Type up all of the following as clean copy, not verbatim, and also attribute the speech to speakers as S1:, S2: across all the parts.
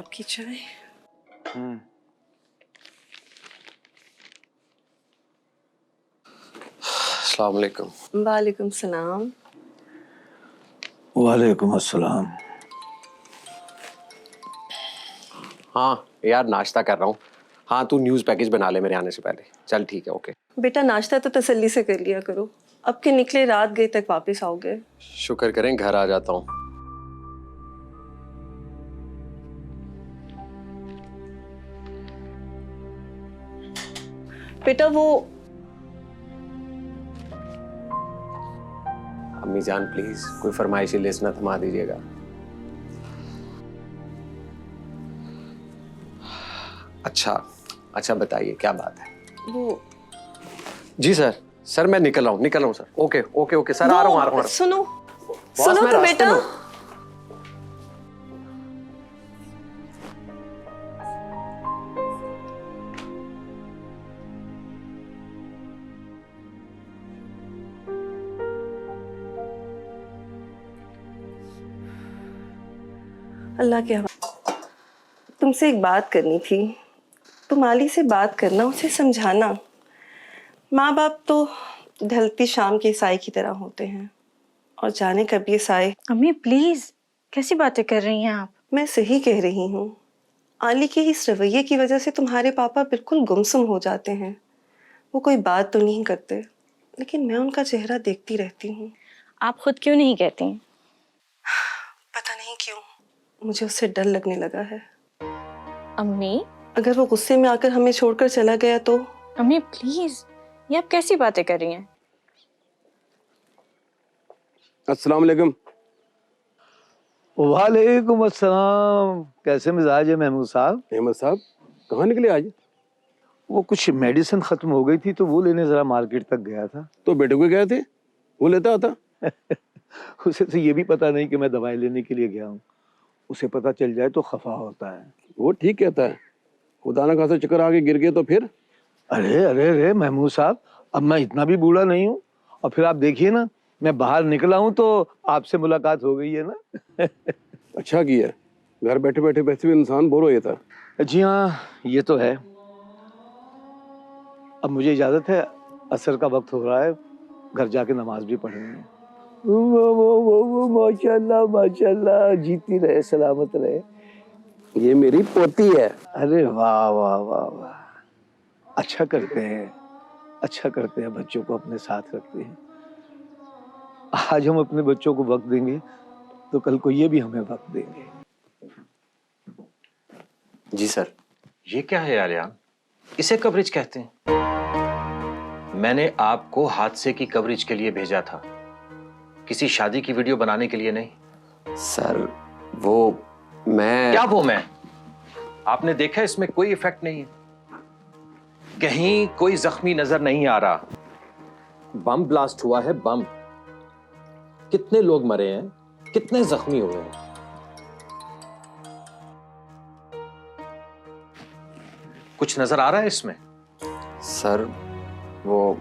S1: आपकी चाय।
S2: अस्सलाम वालेकुम।
S1: वालेकुम सलाम।
S3: वालेकुम अस्सलाम।
S2: हाँ यार, नाश्ता कर रहा हूँ। हाँ, तू न्यूज़ पैकेज बना ले मेरे आने से पहले। चल ठीक है, ओके।
S1: बेटा नाश्ता तो तसल्ली से कर लिया करो, अब के निकले रात गए तक वापस आओगे।
S2: शुक्र करें घर आ जाता हूँ।
S1: बेटा वो
S2: अम्मी जान प्लीज कोई फरमाइशी लिस्ट ना थमा दीजिएगा। अच्छा बताइए क्या बात है।
S1: वो
S2: जी सर मैं निकल रहा हूँ सर। ओके सर, आ रहा हूँ।
S1: सुनो
S2: मैं
S1: तो
S2: रास्ते
S1: बेटा।
S2: में हूँ।
S1: अल्लाह के हवाले। तुमसे एक बात करनी थी। तुम आली से बात करना, उसे समझाना। माँ बाप तो ढलती शाम के साए की तरह होते हैं, और जाने कब ये साए।
S4: अम्मी प्लीज, कैसी बातें कर रही हैं आप?
S1: मैं सही कह रही हूँ। आली के इस रवैये की वजह से तुम्हारे पापा बिल्कुल गुमसुम हो जाते हैं। वो कोई बात तो नहीं करते, लेकिन मैं उनका चेहरा देखती रहती हूँ।
S4: आप खुद क्यों नहीं कहती?
S1: पता नहीं क्यों मुझे उससे डर लगने लगा है।
S4: अम्मी
S1: अगर वो गुस्से में आकर हमें छोड़कर चला गया तो।
S4: अम्मी प्लीज, ये आप कैसी बातें कर रही हैं?
S5: अस्सलाम वालेकुम।
S3: वालेकुम अस्सलाम। कैसे मिजाज है महमूद साहब?
S5: अहमद साहब कहाँ निकले आज?
S3: वो कुछ मेडिसिन खत्म हो गई थी तो वो लेने जरा मार्केट तक गया था।
S5: तो बेटे को गए थे, वो लेता आता।
S3: उसे तो ये भी पता नहीं कि मैं दवाई लेने के लिए गया हूँ। उसे पता चल जाए तो खफा होता है।
S5: वो ठीक कहता है, खुदा ना खासा चक्कर आके गिर गए तो फिर।
S3: अरे महमूद साहब, अब मैं इतना भी बूढ़ा नहीं हूँ। और फिर आप देखिए ना, मैं बाहर निकला हूँ तो आपसे मुलाकात हो गई है ना।
S5: अच्छा किया, घर बैठे बैठे वैसे भी इंसान बोर हो जाता है।
S3: जी हाँ, ये तो है। अब मुझे इजाजत है, असर का वक्त हो रहा है, घर जाके नमाज भी पढ़नी है। वो माशाल्लाह माशाल्लाह, जीती रहे सलामत रहे।
S5: ये मेरी पोती है।
S3: अरे वाह वाह वाह वाह, अच्छा करते हैं, बच्चों को अपने साथ रखते हैं। आज हम अपने बच्चों को वक्त देंगे तो कल को ये भी हमें वक्त देंगे।
S2: जी सर।
S6: ये क्या है आलियान? इसे कवरेज कहते हैं? मैंने आपको हादसे की कवरेज के लिए भेजा था, किसी शादी की वीडियो बनाने के लिए नहीं।
S2: सर वो मैं
S6: क्या वो मैं? आपने देखा इसमें कोई इफेक्ट नहीं है, कहीं कोई जख्मी नजर नहीं आ रहा। बम ब्लास्ट हुआ है, बम। कितने लोग मरे हैं, कितने जख्मी हुए हैं? कुछ नजर आ रहा है इसमें?
S2: सर वो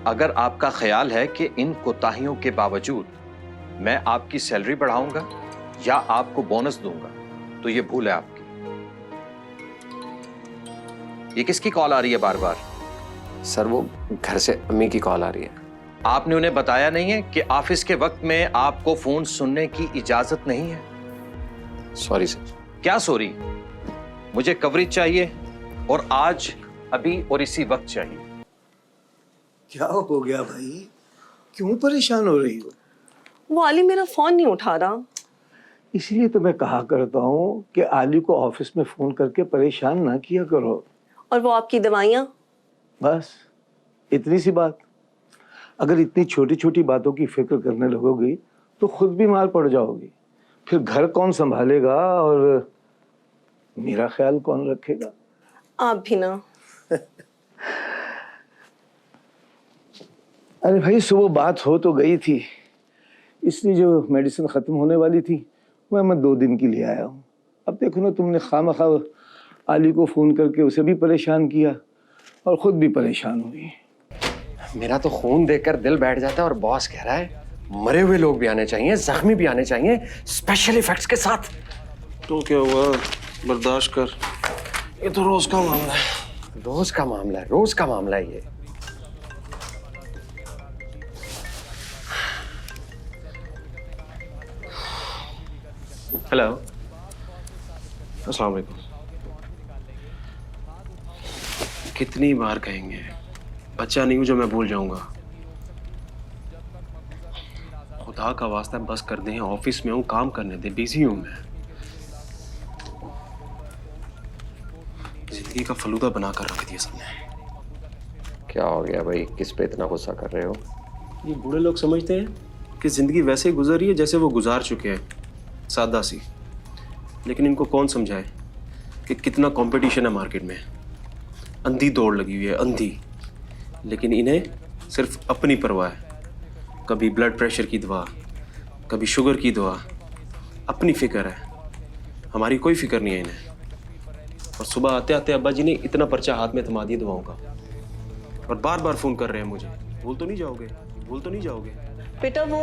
S6: अगर आपका ख्याल है कि इन कोताहियों के बावजूद मैं आपकी सैलरी बढ़ाऊंगा या आपको बोनस दूंगा, तो ये भूल है आपकी। ये किसकी कॉल आ रही है बार बार?
S2: सर वो घर से अम्मी की कॉल आ रही है।
S6: आपने उन्हें बताया नहीं है कि ऑफिस के वक्त में आपको फोन सुनने की इजाजत नहीं है?
S2: Sorry sir.
S6: क्या सॉरी? मुझे कवरेज चाहिए, और आज, अभी और इसी वक्त चाहिए।
S3: क्या हो गया भाई, क्यों परेशान हो रही हो?
S1: वो आली मेरा फोन नहीं उठा रहा।
S3: इसलिए तो मैं कहा करता हूँ कि आली को ऑफिस में फोन करके परेशान ना किया करो।
S1: और वो आपकी दवाइयाँ।
S3: बस इतनी सी बात। अगर इतनी छोटी छोटी बातों की फिक्र करने लगोगी तो खुद बीमार पड़ जाओगी। फिर घर कौन संभालेगा और मेरा ख्याल कौन रखेगा?
S1: आप भी ना।
S3: अरे भाई, सुबह बात हो तो गई थी, इसलिए जो मेडिसिन खत्म होने वाली थी वह मैं 2 दिन के लिए आया हूँ। अब देखो ना, तुमने खामखा आली को फोन करके उसे भी परेशान किया और खुद भी परेशान हुई।
S2: मेरा तो खून देखकर दिल बैठ जाता है, और बॉस कह रहा है मरे हुए लोग भी आने चाहिए, जख्मी भी आने चाहिए, स्पेशल इफेक्ट्स के साथ।
S5: तो क्या हुआ? बर्दाश्त कर, ये तो रोज का मामला है।
S2: रोज का मामला है, रोज का मामला है ये। हेलो,
S5: अस्सलाम वालेकुम। कितनी बार कहेंगे, बच्चा नहीं हूं जो मैं भूल जाऊंगा। खुदा का वास्ता बस कर दें, ऑफिस में हूं, काम करने दे, बिजी हूं मैं। जिंदगी का फलूदा बना कर रख दिया सबने।
S2: क्या हो गया भाई, किस पे इतना गुस्सा कर रहे हो?
S5: ये बूढ़े लोग समझते हैं कि जिंदगी वैसे ही गुजर रही है जैसे वो गुजार चुके हैं, सादा सी। लेकिन इनको कौन समझाए कि कितना कंपटीशन है मार्केट में, अंधी दौड़ लगी हुई है, अंधी। लेकिन इन्हें सिर्फ अपनी परवाह है। कभी ब्लड प्रेशर की दवा, कभी शुगर की दवा, अपनी फिक्र है। हमारी कोई फिक्र नहीं है इन्हें। और सुबह आते आते अब्बा जी ने इतना पर्चा हाथ में थमा दिया दवाओं का, और बार बार फोन कर रहे हैं मुझे, भूल तो नहीं जाओगे, भूल तो नहीं जाओगे।
S1: बेटा वो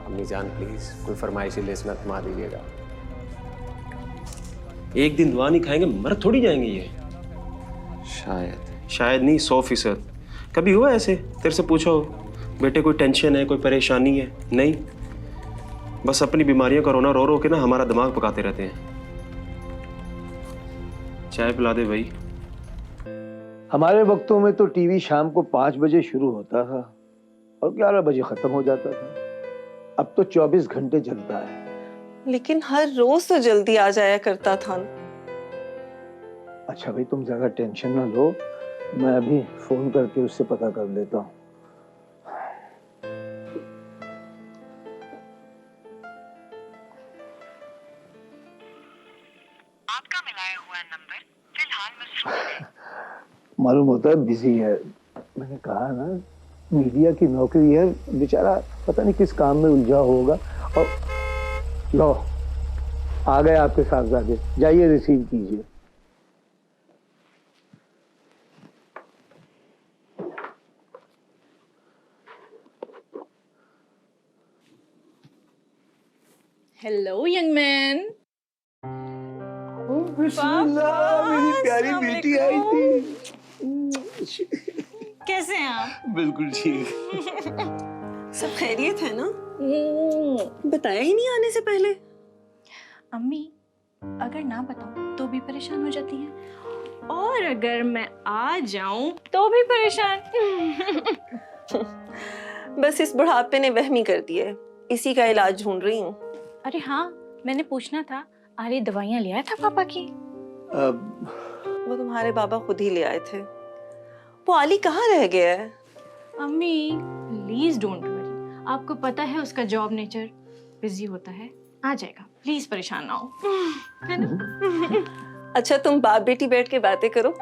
S2: अम्मी जान प्लीज कोई फरमाइशी लिस्ट ना थमा दीजिएगा।
S5: एक दिन दवा नहीं खाएंगे मर थोड़ी जाएंगे ये। शायद नहीं, 100%। कभी हुआ ऐसे तेरे से पूछा हो बेटे कोई टेंशन है, कोई परेशानी है? नहीं, बस अपनी बीमारियों का रोना रो रो के ना हमारा दिमाग पकाते रहते हैं। चाय पिला दे भाई।
S3: हमारे वक्तों में तो टीवी शाम को 5 बजे शुरू होता था और 11 बजे खत्म हो जाता था। अब तो 24 घंटे चलता है।
S1: लेकिन हर रोज तो जल्दी आ जाया करता था।
S3: अच्छा भाई तुम ज्यादा टेंशन ना लो, मैं अभी फोन करके उससे पता कर लेता हूँ।
S7: आपका मिलाया हुआ नंबर फिलहाल मसरूफ है।
S3: मालूम होता है बिजी है। मैंने कहा ना मीडिया की नौकरी है, बेचारा पता नहीं किस काम में उलझा होगा। और लो आ गए आपके साहबजादे, जाइए रिसीव कीजिए।
S4: Hello young man.
S3: बिस्मिल्लाह, मेरी प्यारी
S4: अस्सलाम
S3: बेटी आई थी।
S4: कैसे हैं आप?
S3: बिल्कुल ठीक।
S1: सब खैरियत है ना? बताया ही नहीं आने से पहले।
S4: अम्मी अगर ना बताऊं तो भी परेशान हो जाती हैं, और अगर मैं आ जाऊं तो भी परेशान।
S1: बस इस बुढ़ापे ने वहमी कर दिया है, इसी का इलाज ढूंढ रही हूँ।
S4: अरे हाँ, मैंने पूछना था, आर्य दवाइयाँ ले आया था पापा की?
S1: वो तुम्हारे बाबा खुद ही ले आए थे। वो आली कहाँ रह गया है?
S4: अम्मी प्लीज डोंट वरी, आपको पता है उसका जॉब नेचर बिजी होता है, आ जाएगा, प्लीज परेशान ना हो। है ना?
S1: अच्छा तुम बाप बेटी बैठ के बातें करो।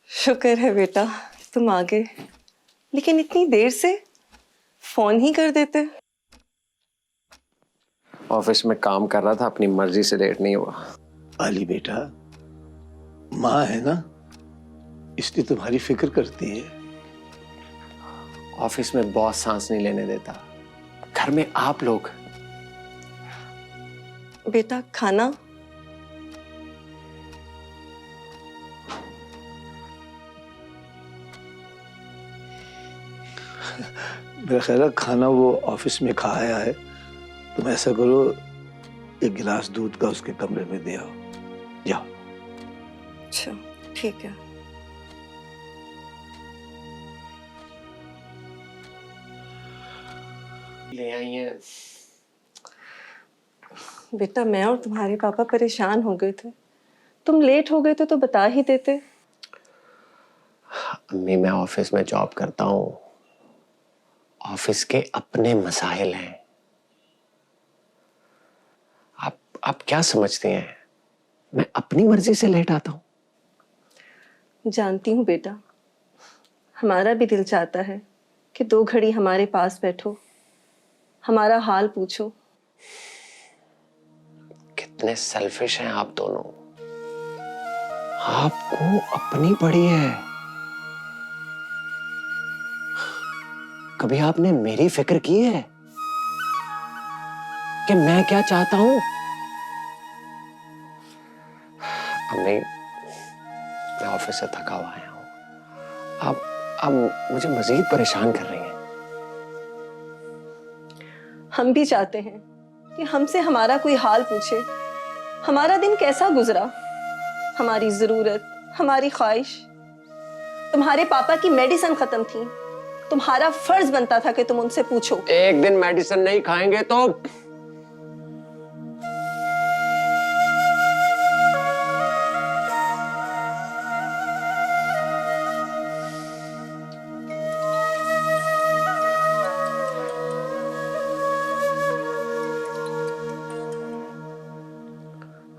S1: शुक्र है बेटा तुम आ गए, लेकिन इतनी देर से फोन ही कर देते।
S2: ऑफिस में काम कर रहा था, अपनी मर्जी से लेट नहीं हुआ।
S3: आली बेटा माँ है ना, इसलिए तुम्हारी फिक्र करती है।
S2: ऑफिस में बॉस सांस नहीं लेने देता, घर में आप लोग।
S1: बेटा खाना?
S3: मेरा ख्याल है खाना वो ऑफिस में खा आया है। तुम ऐसा करो, एक गिलास दूध का उसके कमरे में दे आओ, जाओ।
S1: अच्छा ठीक है।
S2: ले आई हैं।
S1: बेटा मैं और तुम्हारे पापा परेशान हो गए थे, तुम लेट हो गए थे तो बता ही देते।
S2: अम्मी मैं ऑफिस में जॉब करता हूँ, ऑफिस के अपने मसाइल हैं। आप क्या समझते हैं मैं अपनी मर्जी से लेट आता हूँ?
S1: जानती हूँ बेटा, हमारा भी दिल चाहता है कि 2 घड़ी हमारे पास बैठो, हमारा हाल पूछो।
S2: कितने सेल्फिश हैं आप दोनों। आपको अपनी पड़ी है। कभी आपने मेरी फिक्र की है कि मैं क्या चाहता हूं? अम्मी, मैं ऑफिस से थका हुआ आया हूं। आप मुझे मजीद परेशान कर रही हैं।
S1: हम भी चाहते हैं कि हमसे हमारा कोई हाल पूछे, हमारा दिन कैसा गुजरा, हमारी जरूरत, हमारी ख्वाहिश। तुम्हारे पापा की मेडिसिन खत्म थी, तुम्हारा फर्ज बनता था कि तुम उनसे पूछो।
S2: एक दिन मेडिसिन नहीं खाएंगे तो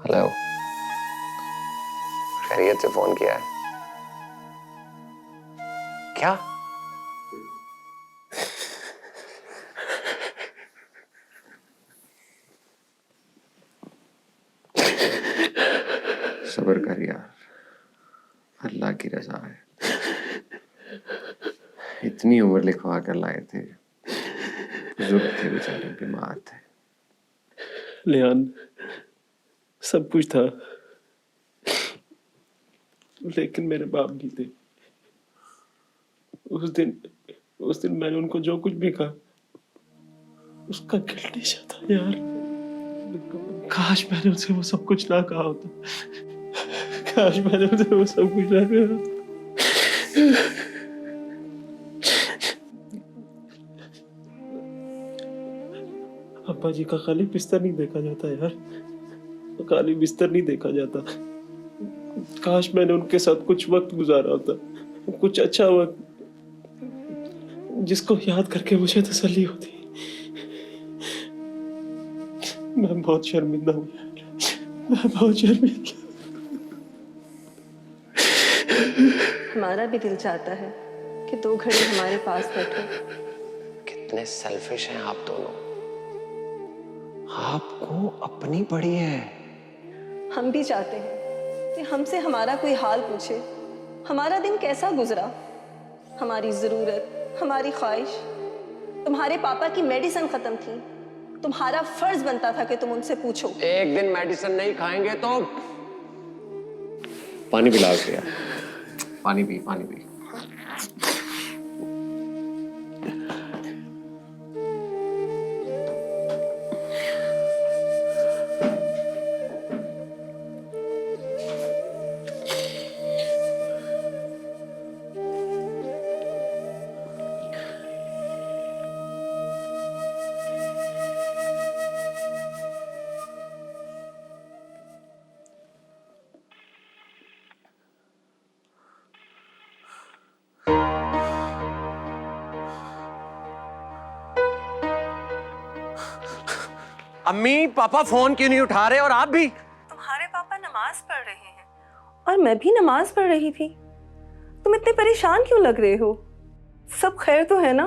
S2: हेलो, खैरियत से फोन किया है क्या? सब्र कर यार, अल्लाह की रजा है। इतनी उम्र लिखवा कर लाए थे, बुजुर्ग थे बेचारे, बीमार थे।
S5: लियान, सब कुछ था, लेकिन मेरे बाप नहीं थे। उस दिन मैंने उनको जो कुछ भी कहा, उसका गिल्ट सा था यार। काश मैंने उनसे वो सब कुछ ना कहा होता। काश मैंने उनसे वो सब कुछ ना कहा होता। अब्बा जी का खाली बिस्तर नहीं देखा जाता यार, खाली बिस्तर नहीं देखा जाता। काश मैंने उनके साथ कुछ वक्त गुजारा होता, कुछ अच्छा वक्त, जिसको याद करके मुझे तसल्ली होती। मैं बहुत शर्मिंदा हूँ, मैं बहुत शर्मिंदा।
S1: हमारा भी दिल चाहता है कि 2 घड़ी हमारे पास बैठो।
S2: कितने सेल्फिश हैं आप दोनों। आपको अपनी पड़ी है।
S1: हम भी चाहते हैं कि हमसे हमारा कोई हाल पूछे, हमारा दिन कैसा गुजरा, हमारी जरूरत, हमारी ख्वाहिश। तुम्हारे पापा की मेडिसिन खत्म थी, तुम्हारा फर्ज बनता था कि तुम उनसे पूछो।
S2: एक दिन मेडिसिन नहीं खाएंगे तो पानी पिलाओ उसे यार, पानी पी। अम्मी, पापा फोन क्यों नहीं उठा रहे? और आप भी?
S1: तुम्हारे पापा नमाज पढ़ रहे हैं और मैं भी नमाज पढ़ रही थी। तुम इतने परेशान क्यों लग रहे हो? सब खैर तो है ना?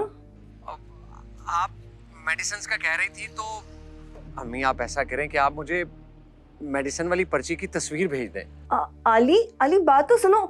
S2: आप मेडिसिन का कह रही थी तो अम्मी, आप ऐसा करें कि आप मुझे मेडिसिन वाली पर्ची की तस्वीर भेज दें।
S1: आली बात तो सुनो।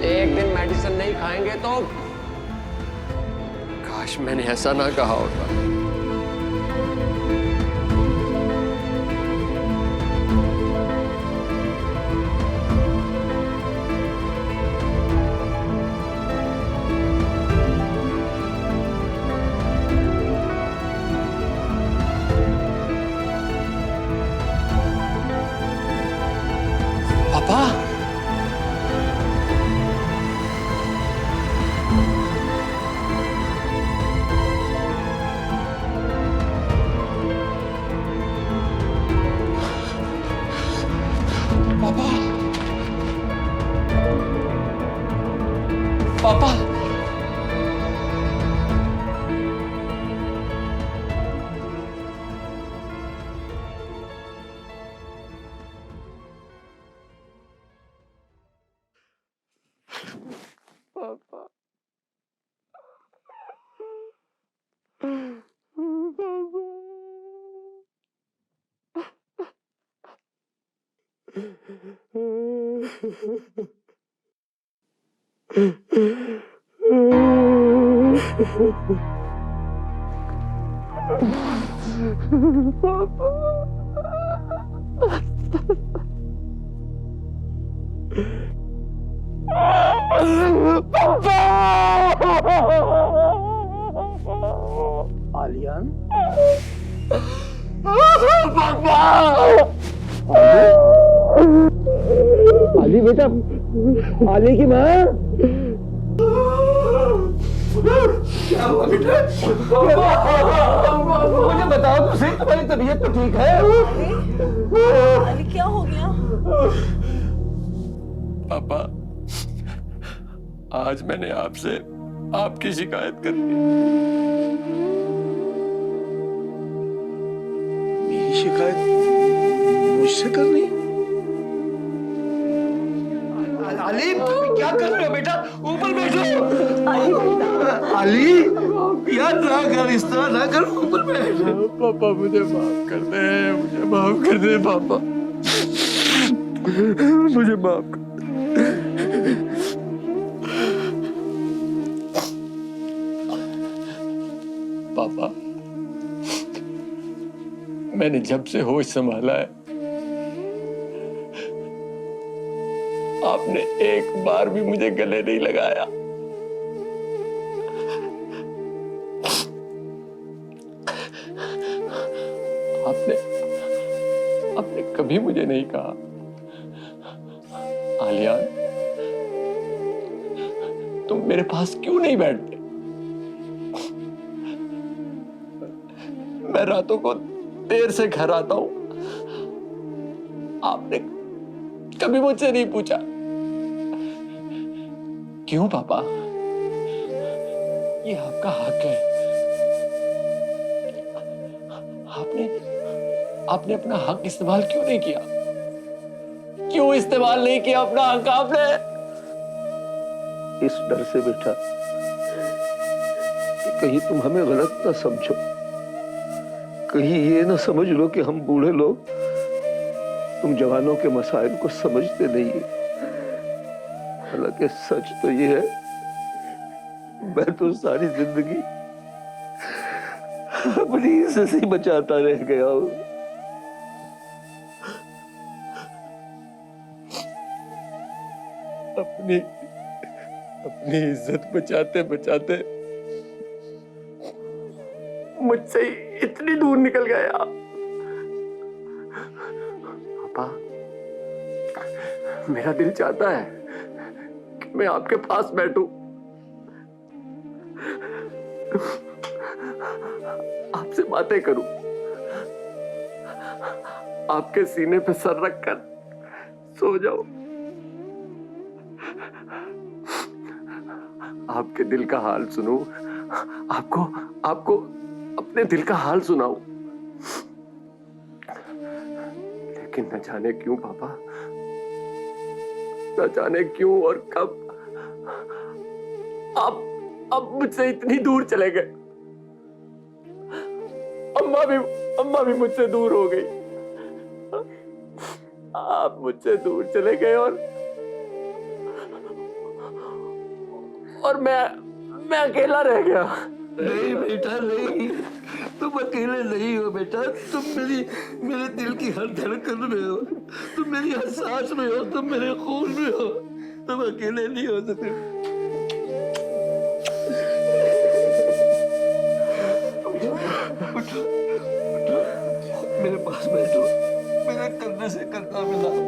S2: एक दिन मेडिसिन नहीं खाएंगे तो काश मैंने ऐसा ना कहा होता।
S3: आलियान आली बेटा, आली की माँ। क्या हुआ बेटा? मुझे बताओ तो सही, तुम्हारी तबीयत तो ठीक है?
S1: अली क्या हो गया?
S8: पापा, आज मैंने आपसे आपकी शिकायत कर दी।
S3: मेरी शिकायत मुझसे करनी? अली क्या कर रहे हो बेटा? ऊपर बैठो। अली यार ना कर, इस तरह ना कर, ऊपर बैठ।
S8: पापा मुझे माफ कर दे, मुझे माफ कर दे पापा, मुझे माफ कर। पापा, मैंने जब से होश संभाला है, आपने एक बार भी मुझे गले नहीं लगाया। आपने कभी मुझे नहीं कहा, आलियान तुम मेरे पास क्यों नहीं बैठते? मैं रातों को देर से घर आता हूं, आपने कभी मुझसे नहीं पूछा। क्यों पापा? ये आपका हक है। आपने अपना हक इस्तेमाल क्यों नहीं किया? क्यों इस्तेमाल नहीं किया अपना हक आपने?
S3: इस डर से बेटा कि कहीं तुम हमें गलत ना समझो, कहीं ये ना समझ लो कि हम बूढ़े लोग तुम जवानों के मसाइल को समझते नहीं। हालांकि सच तो ये है, मैं तो सारी जिंदगी अपनी इज्जत ही बचाता रह गया हूं।
S8: अपनी इज्जत बचाते बचाते मुझसे इतनी दूर निकल गया। पापा, मेरा दिल चाहता है कि मैं आपके पास बैठूं, आपसे बातें करूं, आपके सीने पे सर रखकर सो जाऊं, आपके दिल का हाल सुनूं, आपको अपने दिल का हाल सुनाऊं। लेकिन न जाने क्यों पापा, न जाने क्यों और कब आप मुझसे इतनी दूर चले गए। अम्मा भी मुझसे दूर हो गई। आप मुझसे दूर चले गए और मैं अकेला रह गया।
S3: नहीं बेटा नहीं, तुम अकेले नहीं हो बेटा, तुम मेरे दिल की हर धड़कन में हो, तुम मेरी हर सांस में हो, तुम मेरे खून में हो, तुम अकेले नहीं हो सकते। उठो, मेरे पास बैठो, मेरे कंधे से कंधा मिलाओ।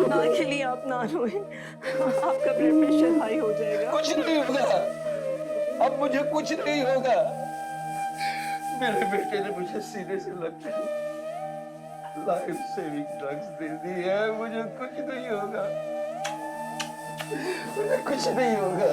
S1: ना के लिए आप ना रोएं, आपका ब्लड प्रेशर हाई हो जाएगा।
S3: कुछ नहीं होगा, अब मुझे कुछ नहीं होगा। मेरे बेटे ने मुझे सीने से लगकर लाइफ सेविंग ड्रग्स दे दी है, मुझे कुछ नहीं होगा, मुझे कुछ नहीं होगा।